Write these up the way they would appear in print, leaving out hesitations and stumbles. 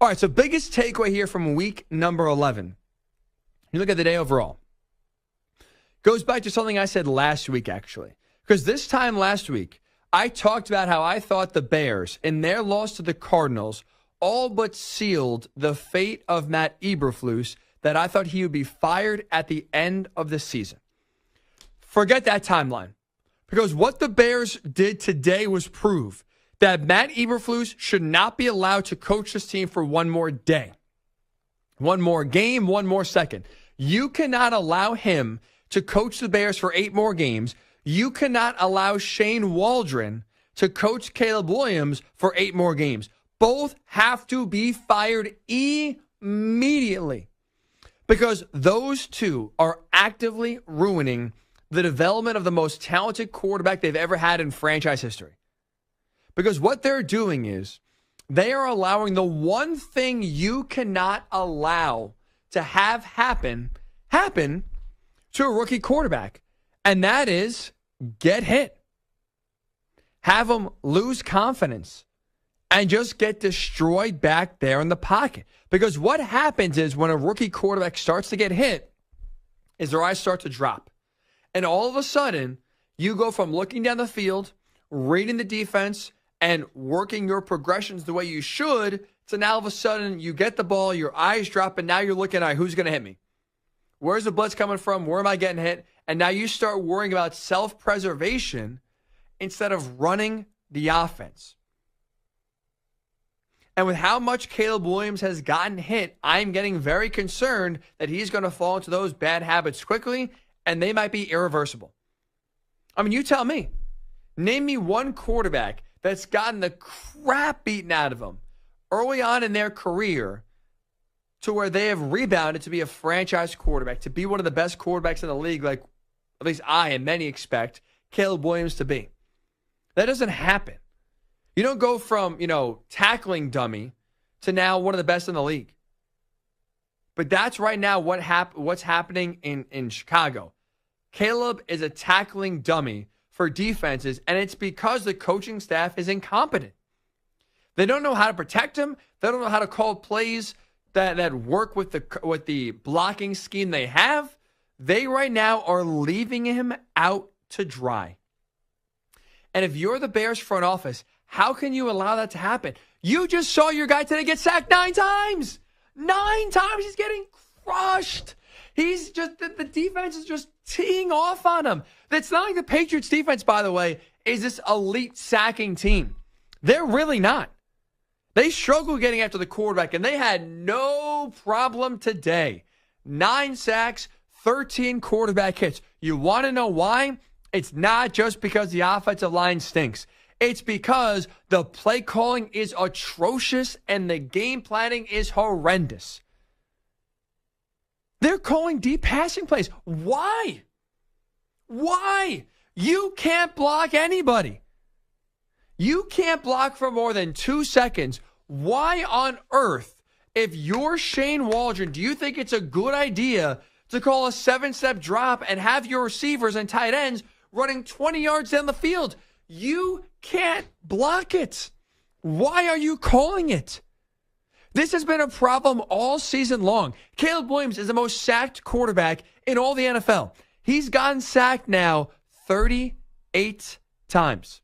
All right, so biggest takeaway here from week number 11. You look at the day overall. Goes back to something I said last week, actually. Because this time last week, I talked about how I thought the Bears, in their loss to the Cardinals, all but sealed the fate of Matt Eberflus, that I thought he would be fired at the end of the season. Forget that timeline. Because what the Bears did today was prove that Matt Eberflus should not be allowed to coach this team for one more day. One more game, one more second. You cannot allow him to coach the Bears for 8 more games. You cannot allow Shane Waldron to coach Caleb Williams for 8 more games. Both have to be fired immediately because those two are actively ruining the development of the most talented quarterback they've ever had in franchise history. Because what they're doing is they are allowing the one thing you cannot allow to have happen to a rookie quarterback, and that is get hit. Have them lose confidence and just get destroyed back there in the pocket. Because what happens is when a rookie quarterback starts to get hit is their eyes start to drop. And all of a sudden, you go from looking down the field, reading the defense, and working your progressions the way you should to now all of a sudden you get the ball, your eyes drop, and now you're looking at who's going to hit me. Where's the blitz coming from? Where am I getting hit? And now you start worrying about self-preservation instead of running the offense. And with how much Caleb Williams has gotten hit, I'm getting very concerned that he's going to fall into those bad habits quickly, and they might be irreversible. I mean, you tell me. Name me one quarterback that's gotten the crap beaten out of them early on in their career to where they have rebounded to be a franchise quarterback, to be one of the best quarterbacks in the league, like at least I and many expect Caleb Williams to be. That doesn't happen. You don't go from, tackling dummy to now one of the best in the league. But that's right now what's happening in Chicago. Caleb is a tackling dummy for defenses, and it's because the coaching staff is incompetent. They don't know how to protect him. They don't know how to call plays that work with the blocking scheme they have. They right now are leaving him out to dry. And if you're the Bears front office, how can you allow that to happen? You just saw your guy today get sacked 9 times. 9 times. He's getting crushed. He's just, the defense is just teeing off on him. It's not like the Patriots defense, by the way, is this elite sacking team. They're really not. They struggle getting after the quarterback, and they had no problem today. 9 sacks, 13 quarterback hits. You want to know why? It's not just because the offensive line stinks. It's because the play calling is atrocious and the game planning is horrendous. They're calling deep passing plays. Why? Why? You can't block anybody. You can't block for more than 2 seconds. Why on earth, if you're Shane Waldron, do you think it's a good idea to call a 7-step drop and have your receivers and tight ends running 20 yards down the field? You can't block it. Why are you calling it? This has been a problem all season long. Caleb Williams is the most sacked quarterback in all the NFL. He's gotten sacked now 38 times.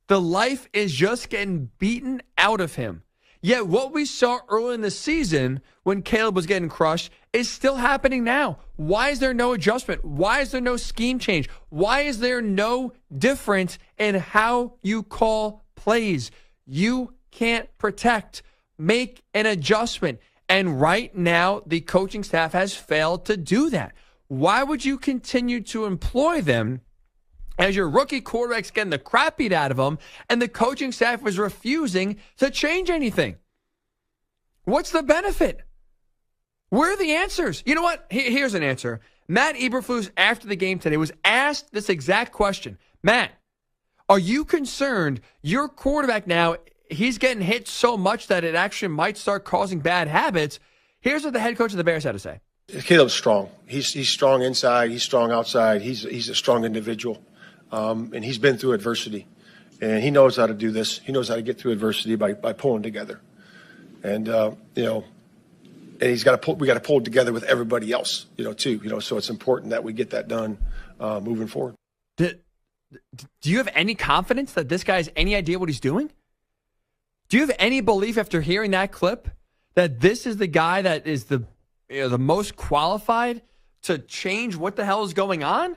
The life is just getting beaten out of him. Yet what we saw early in the season when Caleb was getting crushed is still happening now. Why is there no adjustment? Why is there no scheme change? Why is there no difference in how you call plays? You can't protect. Make an adjustment. And right now, the coaching staff has failed to do that. Why would you continue to employ them as your rookie quarterback's getting the crap beat out of them and the coaching staff was refusing to change anything? What's the benefit? Where are the answers? You know what? Here's an answer. Matt Eberflus, after the game today, was asked this exact question. Matt, are you concerned your quarterback now, he's getting hit so much that it actually might start causing bad habits? Here's what the head coach of the Bears had to say. Caleb's strong. He's strong inside. He's strong outside. He's a strong individual. And he's been through adversity. And he knows how to do this. He knows how to get through adversity by pulling together. And, and we got to pull it together with everybody else, too. So it's important that we get that done moving forward. Do you have any confidence that this guy has any idea what he's doing? Do you have any belief after hearing that clip that this is the guy that is the most qualified to change what the hell is going on?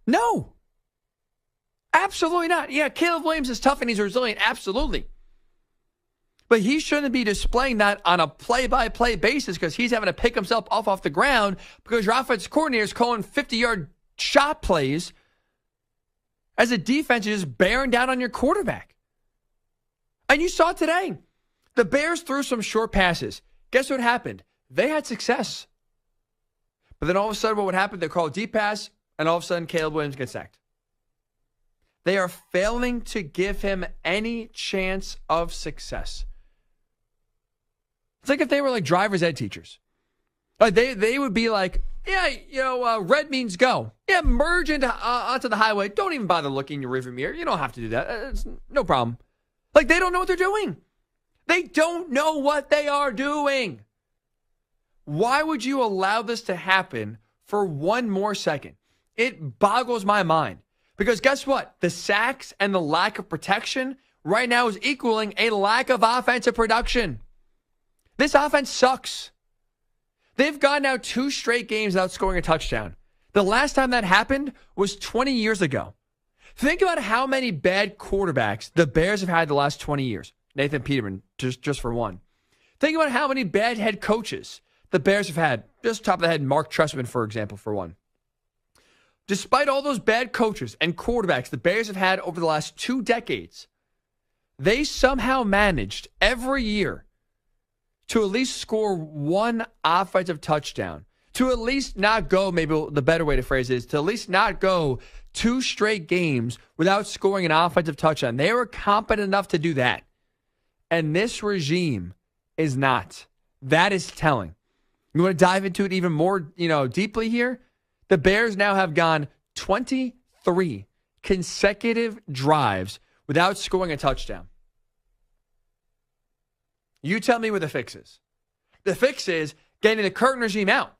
No. Absolutely not. Yeah, Caleb Williams is tough and he's resilient. Absolutely. But he shouldn't be displaying that on a play-by-play basis because he's having to pick himself off the ground because your offensive coordinator is calling 50-yard shot plays as a defense is just bearing down on your quarterback. And you saw today, the Bears threw some short passes. Guess what happened? They had success. But then all of a sudden, what would happen? They call a deep pass, and all of a sudden, Caleb Williams gets sacked. They are failing to give him any chance of success. It's like if they were like driver's ed teachers. Like they would be like, yeah, red means go. Yeah, merge onto the highway. Don't even bother looking in your rearview mirror. You don't have to do that. It's no problem. Like they don't know what they're doing. They don't know what they are doing. Why would you allow this to happen for one more second? It boggles my mind. Because guess what? The sacks and the lack of protection right now is equaling a lack of offensive production. This offense sucks. They've gone now 2 straight games without scoring a touchdown. The last time that happened was 20 years ago. Think about how many bad quarterbacks the Bears have had the last 20 years. Nathan Peterman, just for one. Think about how many bad head coaches the Bears have had. Just top of the head, Mark Trestman, for example, for one. Despite all those bad coaches and quarterbacks the Bears have had over the last 2 decades, they somehow managed every year to at least score 1 offensive touchdown, to at least not go, maybe the better way to phrase it is, to at least not go 2 straight games without scoring an offensive touchdown. They were competent enough to do that. And this regime is not. That is telling. You want to dive into it even more, deeply here? The Bears now have gone 23 consecutive drives without scoring a touchdown. You tell me what the fix is. The fix is getting the current regime out,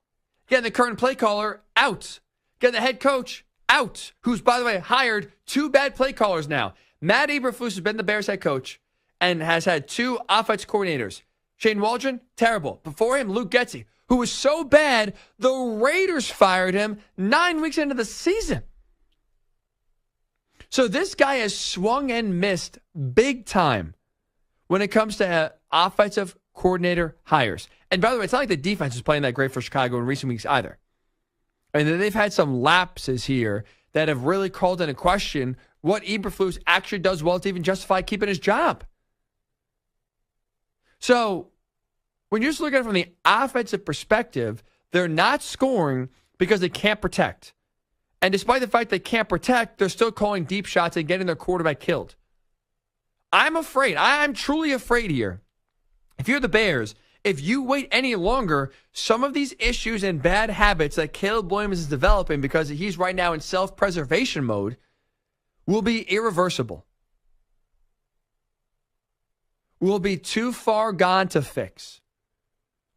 getting the current play caller out, getting the head coach out, who's, by the way, hired 2 bad play callers now. Matt Eberflus has been the Bears head coach and has had 2 offense coordinators. Shane Waldron, terrible. Before him, Luke Getsy, who was so bad, the Raiders fired him 9 weeks into the season. So this guy has swung and missed big time when it comes to offensive coordinator hires. And by the way, it's not like the defense is playing that great for Chicago in recent weeks either. And they've had some lapses here that have really called into question what Eberflus actually does well to even justify keeping his job. So when you're just looking at it from the offensive perspective, they're not scoring because they can't protect. And despite the fact they can't protect, they're still calling deep shots and getting their quarterback killed. I'm afraid. I'm truly afraid here. If you're the Bears, if you wait any longer, some of these issues and bad habits that Caleb Williams is developing because he's right now in self-preservation mode will be irreversible. Will be too far gone to fix.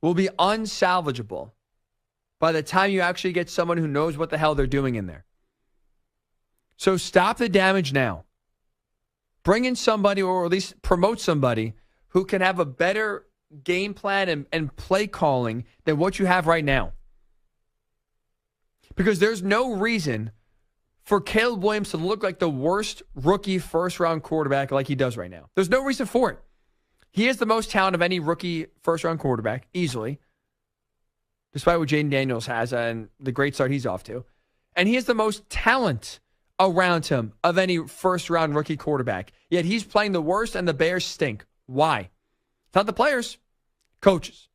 Will be unsalvageable by the time you actually get someone who knows what the hell they're doing in there. So stop the damage now. Bring in somebody, or at least promote somebody who can have a better game plan and play calling than what you have right now. Because there's no reason for Caleb Williams to look like the worst rookie first-round quarterback like he does right now. There's no reason for it. He has the most talent of any rookie first-round quarterback, easily, despite what Jaden Daniels has and the great start he's off to. And he has the most talent around him of any first-round rookie quarterback. Yet he's playing the worst, and the Bears stink. Why? It's not the players. Coaches.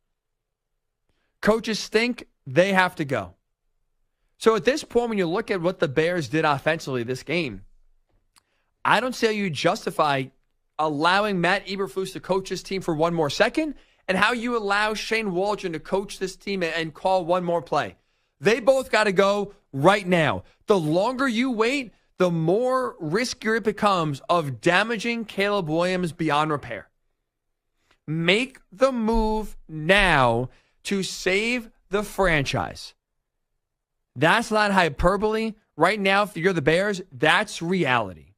Coaches stink. They have to go. So at this point, when you look at what the Bears did offensively this game, I don't see how you justify allowing Matt Eberflus to coach this team for one more second, and how you allow Shane Waldron to coach this team and call one more play. They both got to go right now. The longer you wait, the more riskier it becomes of damaging Caleb Williams beyond repair. Make the move now to save the franchise. That's not hyperbole. Right now, if you're the Bears, that's reality.